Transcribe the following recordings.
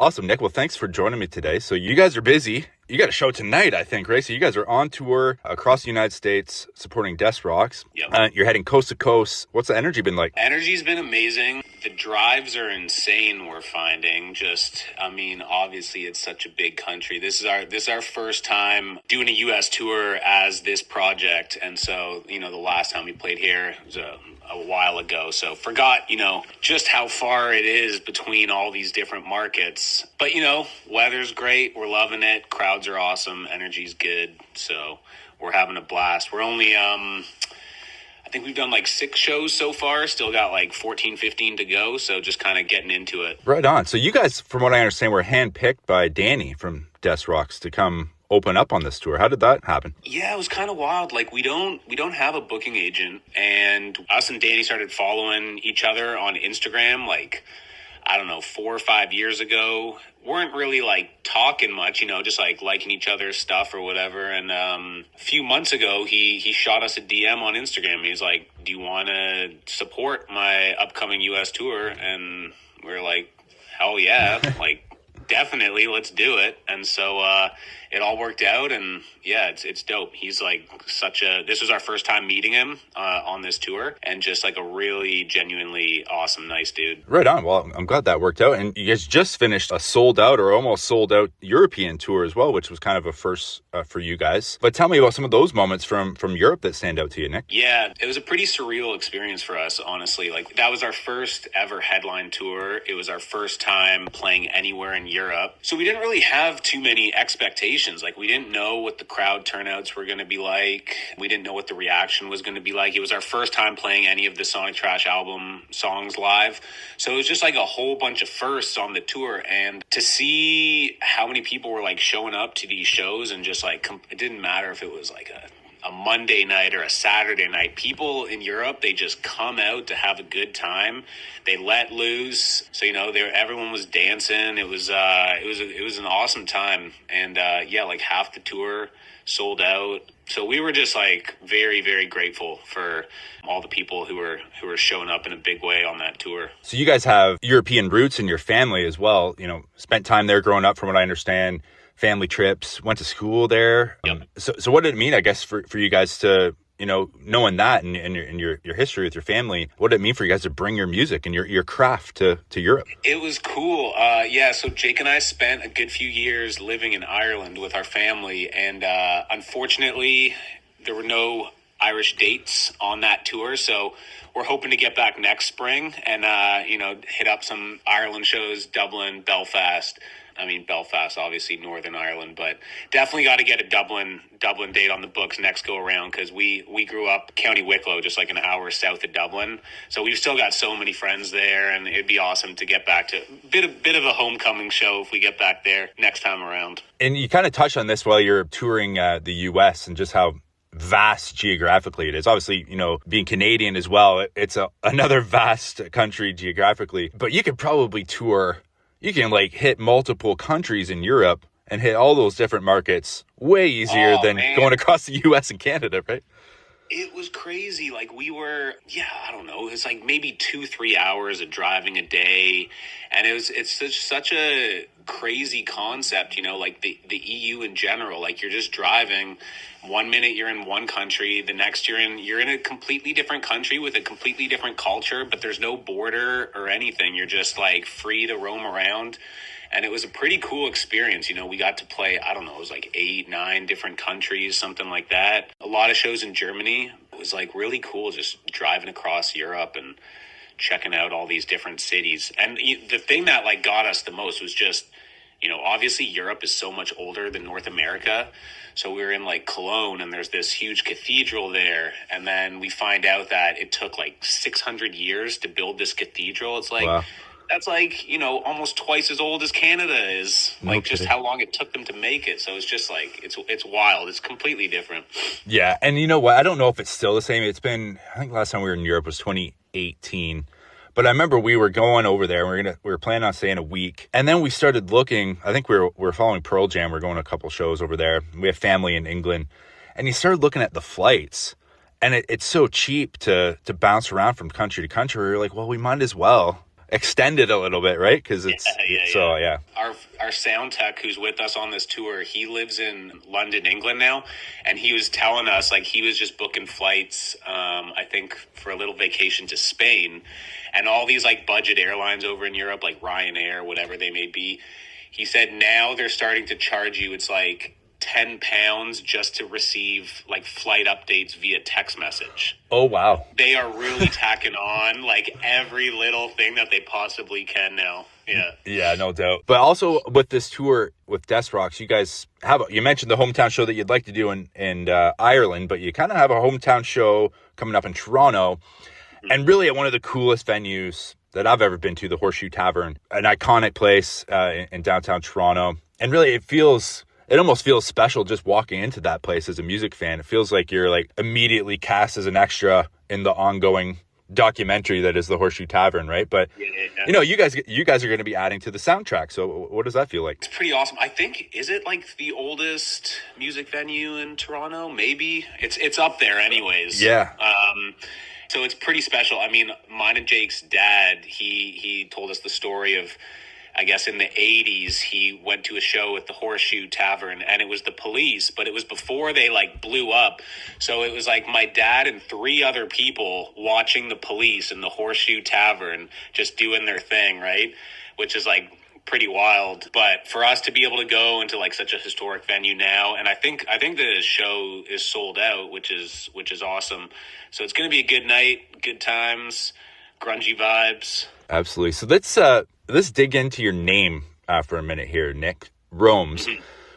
Awesome, Nick. Well, thanks for joining me today. So you guys are busy. You got a show tonight, I think, right? So you guys are on tour across the United States supporting Death Rocks. Yep. You're heading coast to coast. What's the energy been like? Energy's been amazing. The drives are insane, we're finding. Obviously it's such a big country. This is our first time doing a US tour as this project. And so, the last time we played here was a while ago. So forgot, just how far it is between all these different markets. But, weather's great. We're loving it. Crowds are awesome. Energy's good. So we're having a blast. We're only, I think we've done like 6 shows so far. Still got like 14, 15 to go. So just kind of getting into it. Right on. So you guys, from what I understand, were handpicked by Danny from Death Rocks to come open up on this tour. How did that happen? Yeah, it was kind of wild. Like we don't have a booking agent, and us and Danny started following each other on Instagram, like, I don't know, 4 or 5 years ago. Weren't really like talking much, just like liking each other's stuff or whatever. And a few months ago, he shot us a DM on Instagram. He's like, "Do you want to support my upcoming US tour?" And we're like, "Hell yeah!" Like, definitely, let's do it. And so it all worked out, and yeah, it's dope. He's like this was our first time meeting him on this tour, and just like a really genuinely awesome, nice dude. Right on. Well, I'm glad that worked out. And you guys just finished a sold out or almost sold out European tour as well, which was kind of a first for you guys. But tell me about some of those moments from Europe that stand out to you, Nick. Yeah, it was a pretty surreal experience for us, honestly. Like, that was our first ever headline tour. It was our first time playing anywhere in Europe. So we didn't really have too many expectations. Like, we didn't know what the crowd turnouts were going to be like. We didn't know what the reaction was going to be like. It was our first time playing any of the Sonic Trash album songs live. So it was just like a whole bunch of firsts on the tour. And to see how many people were like showing up to these shows, and just like, it didn't matter if it was like a Monday night or a Saturday night. People in Europe, they just come out to have a good time. They let loose. So, everyone was dancing. It was an awesome time. And like half the tour sold out. So we were just like very, very grateful for all the people who were showing up in a big way on that tour. So you guys have European roots in your family as well. Spent time there growing up, from what I understand. Family trips, went to school there. Yep. So what did it mean, I guess, for you guys to, knowing that and your history with your family, what did it mean for you guys to bring your music and your craft to Europe? It was cool. So Jake and I spent a good few years living in Ireland with our family. And unfortunately, there were no Irish dates on that tour. So we're hoping to get back next spring and, hit up some Ireland shows, Dublin, Belfast. Belfast, obviously Northern Ireland, but definitely got to get a Dublin date on the books next go around, because we grew up County Wicklow, just like an hour south of Dublin. So we've still got so many friends there, and it'd be awesome to get back to a bit of a homecoming show if we get back there next time around. And you kind of touched on this while you're touring the U.S. and just how vast geographically it is. Obviously, being Canadian as well, it's another vast country geographically, but you could probably tour. You can hit multiple countries in Europe and hit all those different markets way easier than going across the U.S. and Canada, right? It was crazy. Like, we were, I don't know, it's like maybe 2-3 hours of driving a day. And it's such a crazy concept, like the EU in general. Like, you're just driving. 1 minute you're in one country, the next you're in a completely different country with a completely different culture, but there's no border or anything. You're just like free to roam around. And it was a pretty cool experience. We got to play, I don't know, it was like 8-9 different countries, something like that. A lot of shows in Germany. It was like really cool just driving across Europe and checking out all these different cities. And the thing that got us the most was just, obviously Europe is so much older than North America. So we were in Cologne, and there's this huge cathedral there. And then we find out that it took 600 years to build this cathedral. It's like, wow. That's almost twice as old as Canada is. Just how long it took them to make it. So it's just it's wild. It's completely different. Yeah. And you know what? I don't know if it's still the same. It's been, I think last time we were in Europe was 2018. But I remember we were going over there. We were planning on staying a week, and then we started looking. I think we were following Pearl Jam. We're going to a couple shows over there. We have family in England, and you started looking at the flights, and it's so cheap to bounce around from country to country. We're like, well, we might as well. extended a little bit, right? Because yeah. Our sound tech who's with us on this tour, he lives in London, England now, and he was telling us like he was just booking flights, I think for a little vacation to Spain, and all these like budget airlines over in Europe, like Ryanair, whatever they may be. He said now they're starting to charge you. It's like £10 just to receive like flight updates via text message. Oh, wow. They are really tacking on like every little thing that they possibly can now. Yeah. Yeah, no doubt. But also with this tour with Death Rocks, you guys you mentioned the hometown show that you'd like to do in Ireland, but you kind of have a hometown show coming up in Toronto. Mm-hmm. And really at one of the coolest venues that I've ever been to, the Horseshoe Tavern, an iconic place in downtown Toronto. And really it almost feels special just walking into that place as a music fan. It feels like you're like immediately cast as an extra in the ongoing documentary that is the Horseshoe Tavern, right? But you know, you guys are going to be adding to the soundtrack. So what does that feel like? It's pretty awesome. I think, is it like the oldest music venue in Toronto? Maybe it's up there anyways. Yeah. So it's pretty special. I mean, mine and Jake's dad, he told us the story of, I guess in the 80s, he went to a show at the Horseshoe Tavern, and it was the Police, but it was before they like blew up. So it was like my dad and 3 other people watching the Police in the Horseshoe Tavern, just doing their thing, right? Which is like pretty wild. But for us to be able to go into like such a historic venue now, and I think the show is sold out, which is awesome. So it's going to be a good night, good times, grungy vibes. Absolutely. So let's dig into your name for a minute here, Nick. ROMES,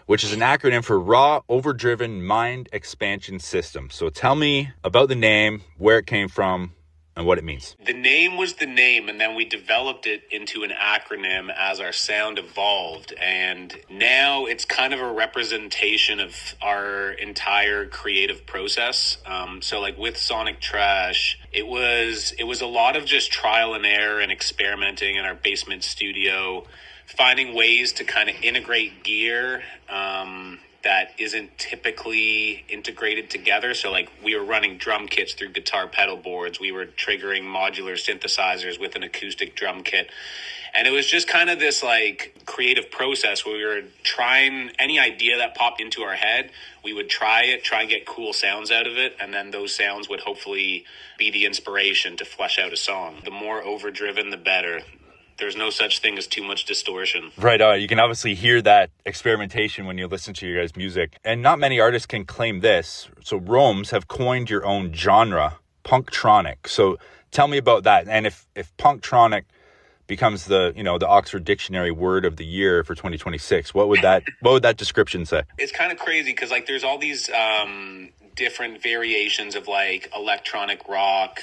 which is an acronym for Raw Overdriven Mind Expansion System. So tell me about the name, where it came from, and what it means. The name was the name, and then we developed it into an acronym as our sound evolved. And now it's kind of a representation of our entire creative process. So like with Sonic Trash, it was a lot of just trial and error and experimenting in our basement studio, finding ways to kind of integrate gear that isn't typically integrated together. So like we were running drum kits through guitar pedal boards. We were triggering modular synthesizers with an acoustic drum kit. And it was just kind of this like creative process where we were trying any idea that popped into our head. We would try and get cool sounds out of it. And then those sounds would hopefully be the inspiration to flesh out a song. The more overdriven, the better. There's no such thing as too much distortion. Right. You can obviously hear that experimentation when you listen to your guys' music. And not many artists can claim this. So ROMES have coined your own genre, punktronic. So tell me about that. And if punktronic becomes the Oxford Dictionary word of the year for 2026, what would that description say? It's kind of crazy because like there's all these different variations of like electronic rock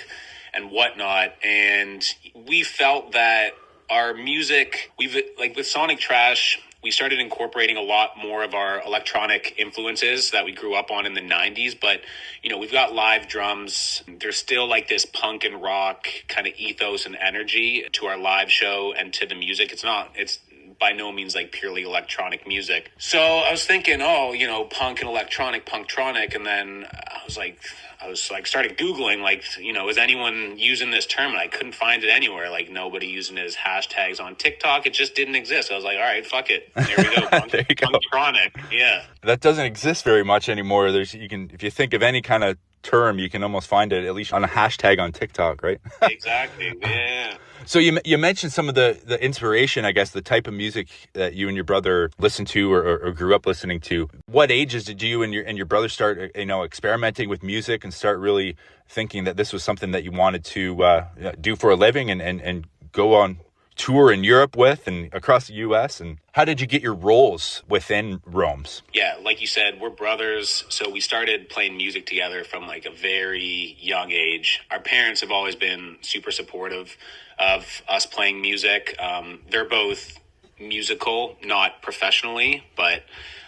and whatnot. And we felt that our music, with Sonic Trash, we started incorporating a lot more of our electronic influences that we grew up on in the 90s. But, we've got live drums. There's still like this punk and rock kind of ethos and energy to our live show and to the music. It's by no means like purely electronic music. So I was thinking, punk and electronic, punktronic. And then I was like, started Googling, is anyone using this term? And I couldn't find it anywhere. Like nobody using it as hashtags on TikTok. It just didn't exist. I was like, all right, fuck it. There we go. There you go. Punktronic. Yeah. That doesn't exist very much anymore. If you think of any kind of term, you can almost find it at least on a hashtag on TikTok, right? Exactly. Yeah. So you mentioned some of the inspiration, I guess, the type of music that you and your brother listened to or grew up listening to. What ages did you and your brother start, experimenting with music and start really thinking that this was something that you wanted to do for a living and go on tour in Europe with and across the US? And how did you get your roles within ROMES? Yeah, like you said, we're brothers, so we started playing music together from like a very young age. Our parents have always been super supportive of us playing music. They're both musical, not professionally, but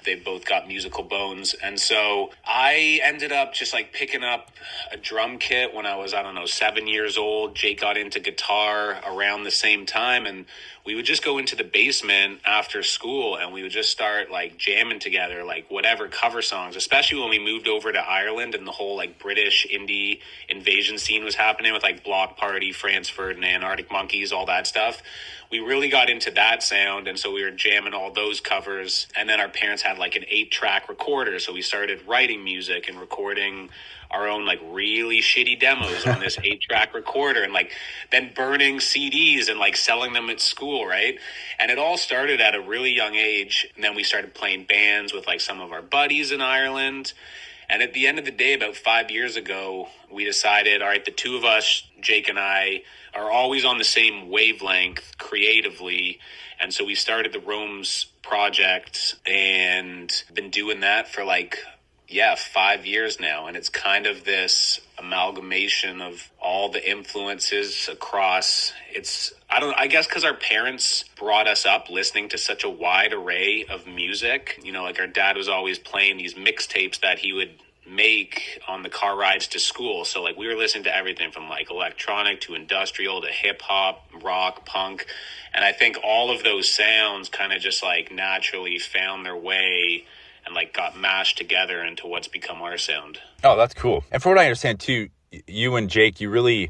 they've both got musical bones. And so I ended up just like picking up a drum kit when I was, 7 years old. Jake got into guitar around the same time, and we would just go into the basement after school and we would just start like jamming together, like whatever cover songs, especially when we moved over to Ireland and the whole like British indie invasion scene was happening with like Block Party, Franz Ferdinand, Arctic Monkeys, all that stuff. We really got into that sound, and so we were jamming all those covers. And then our parents had like an 8-track recorder, so we started writing music and recording our own like really shitty demos on this 8-track recorder, and like then burning CDs and like selling them at school, right? And it all started at a really young age, and then we started playing bands with like some of our buddies in Ireland. And at the end of the day, about 5 years ago, we decided, all right, the two of us, Jake and I, are always on the same wavelength creatively. And so we started the ROMES project and been doing that for 5 years now. And it's kind of this amalgamation of all the influences across. I guess because our parents brought us up listening to such a wide array of music. Like our dad was always playing these mixtapes that he would make on the car rides to school. So like we were listening to everything from like electronic to industrial to hip hop, rock, punk. And I think all of those sounds kind of just like naturally found their way and like got mashed together into what's become our sound. Oh, that's cool. And from what I understand too, you and Jake, you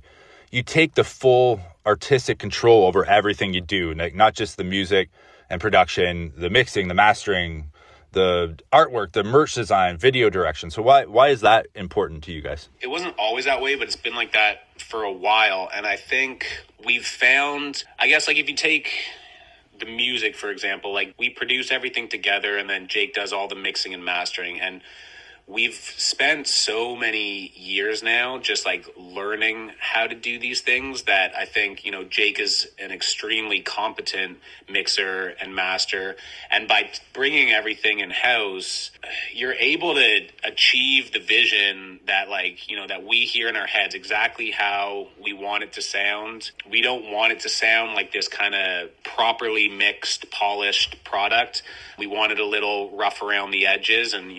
take the full artistic control over everything you do, like not just the music and production, the mixing, the mastering, the artwork, the merch design, video direction. So why is that important to you guys? It wasn't always that way, but it's been like that for a while. And I think we've found, I guess, like if you take the music, for example, like we produce everything together and then Jake does all the mixing and mastering. And we've spent so many years now just like learning how to do these things that I think, Jake is an extremely competent mixer and master. And by bringing everything in house, you're able to achieve the vision that that we hear in our heads exactly how we want it to sound. We don't want it to sound like this kind of properly mixed, polished product. We want it a little rough around the edges, and,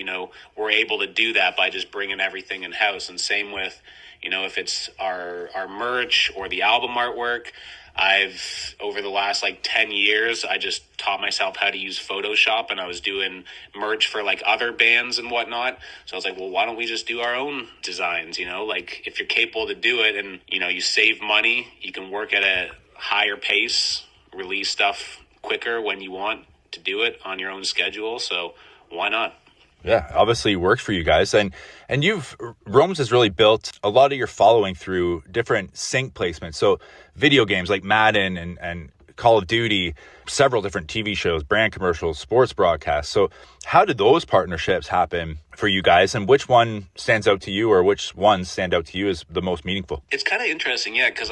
we're able to do that by just bringing everything in house. And same with, if it's our merch or the album artwork. I've, over the last 10 years, I just taught myself how to use Photoshop, and I was doing merch for other bands and whatnot. So I was like, well, why don't we just do our own designs? If you're capable to do it and, you save money, you can work at a higher pace, release stuff quicker when you want to do it on your own schedule. So why not? Yeah, obviously it worked for you guys. And ROMES has really built a lot of your following through different sync placements. So video games like Madden and Call of Duty, several different TV shows, brand commercials, sports broadcasts. So how did those partnerships happen for you guys, and which one stands out to you, or which ones stand out to you as the most meaningful? It's kind of interesting, yeah, because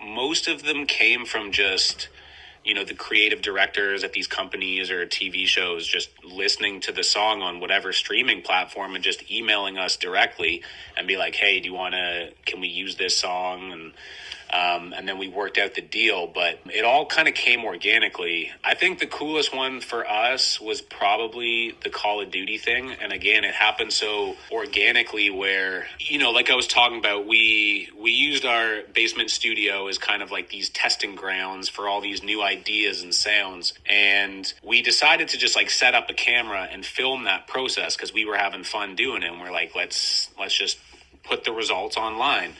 most of them came from just the creative directors at these companies or TV shows just listening to the song on whatever streaming platform and just emailing us directly and be like, hey, can we use this song? And then we worked out the deal, but it all kind of came organically. I think the coolest one for us was probably the Call of Duty thing. And again, it happened so organically where, like I was talking about, we used our basement studio as kind of like these testing grounds for all these new ideas and sounds. And we decided to just set up a camera and film that process because we were having fun doing it. And we're like, let's just put the results online.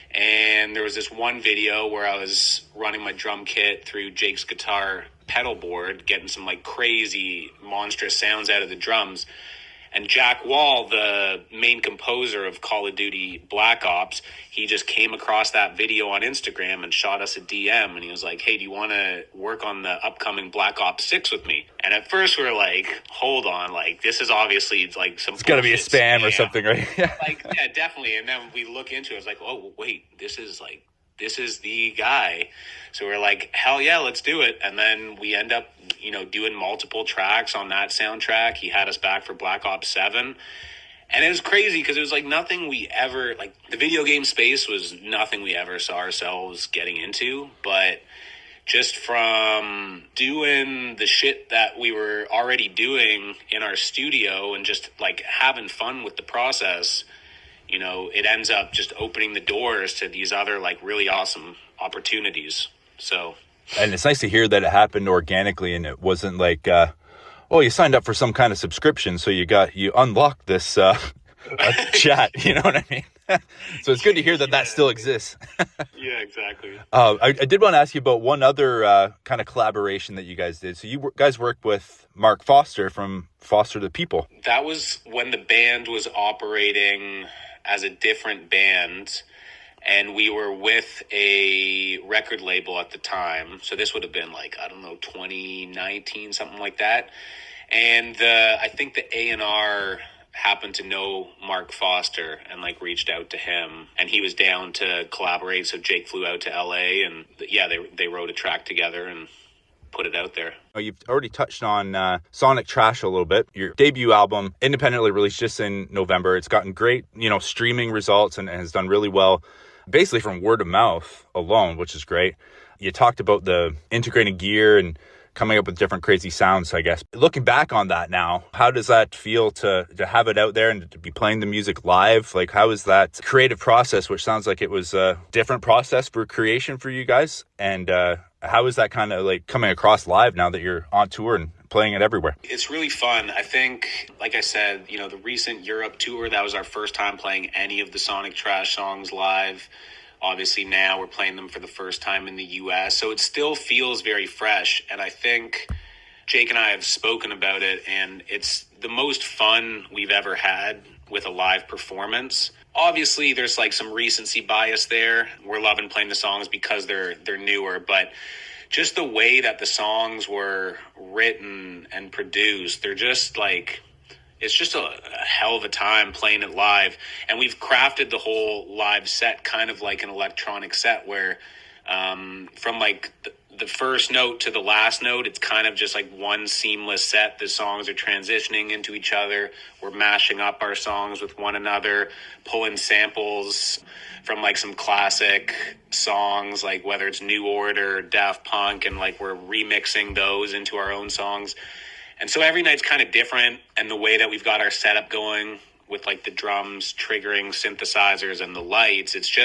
And there was this one video where I was running my drum kit through Jake's guitar pedal board, getting some crazy monstrous sounds out of the drums. And Jack Wall, the main composer of Call of Duty Black Ops, he just came across that video on Instagram and shot us a DM. And he was like, hey, do you want to work on the upcoming Black Ops 6 with me? And at first we were like, hold on, this is obviously some It's got to be a spam or something, right? Yeah, definitely. And then we look into it, I was like, oh, wait, this is the guy. So we're like, hell yeah, let's do it. And then we end up, doing multiple tracks on that soundtrack. He had us back for Black Ops 7. And it was crazy because it was nothing we ever, the video game space was nothing we ever saw ourselves getting into. But just from doing the shit that we were already doing in our studio and just having fun with the process, it ends up just opening the doors to these other really awesome opportunities. So And it's nice to hear that it happened organically and it wasn't like, oh, you signed up for some kind of subscription, so you unlocked this chat. You know what I mean? So it's good to hear that that still exists. Yeah, exactly. I did want to ask you about one other kind of collaboration that you guys did. So you guys worked with Mark Foster from Foster the People. That was when the band was operating as a different band, and we were with a record label at the time. So this would have been like, I don't know, 2019, something like that. And I think the A&R happened to know Mark Foster and like reached out to him, and he was down to collaborate. So Jake flew out to LA, and yeah, they wrote a track together and put it out there. You've already touched on Sonic Trash a little bit. Your debut album, independently released just in November. It's gotten great, streaming results and has done really well, basically from word of mouth alone, which is great. You talked about the integrating gear and coming up with different crazy sounds, I guess. Looking back on that now, how does that feel to have it out there and to be playing the music live? Like, how is that creative process, which sounds like it was a different process for creation for you guys? And how is that kind of like coming across live now that you're on tour and playing it everywhere? It's really fun. I think, like I said, the recent Europe tour, that was our first time playing any of the Sonic Trash songs live. Obviously now we're playing them for the first time in the US, so it still feels very fresh. And I think Jake and I have spoken about it, and it's the most fun we've ever had with a live performance. Obviously there's like some recency bias there. We're loving playing the songs because they're newer, but just the way that the songs were written and produced, they're just like, it's just a hell of a time playing it live. And we've crafted the whole live set kind of like an electronic set where from like the first note to the last note, it's kind of just like one seamless set. The songs are transitioning into each other. We're mashing up our songs with one another, pulling samples from like some classic songs, like whether it's New Order, Daft Punk, and like we're remixing those into our own songs. And so every night's kind of different, and the way that we've got our setup going with like the drums triggering synthesizers and the lights, it's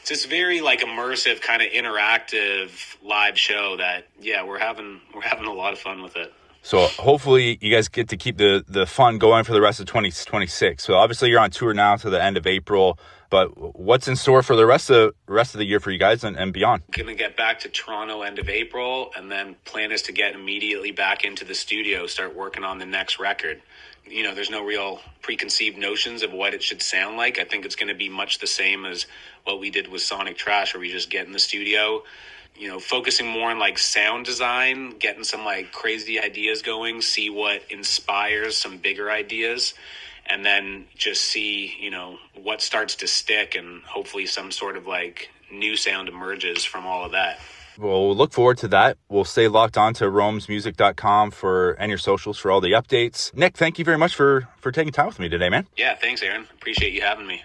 this very like immersive kind of interactive live show that, yeah, we're having a lot of fun with it. So hopefully you guys get to keep the fun going for the rest of 2026. So obviously you're on tour now to the end of April, but what's in store for the rest of the year for you guys and beyond? Gonna get back to Toronto end of April, and then plan is to get immediately back into the studio, start working on the next record. There's no real preconceived notions of what it should sound like. I think it's going to be much the same as what we did with Sonic Trash, where we just get in the studio, focusing more on like sound design, getting some like crazy ideas going, see what inspires some bigger ideas, and then just see, what starts to stick, and hopefully some sort of like new sound emerges from all of that. Well, we'll look forward to that. We'll stay locked on to romesmusic.com and your socials for all the updates. Nick, thank you very much for taking time with me today, man. Yeah, thanks, Aaron. Appreciate you having me.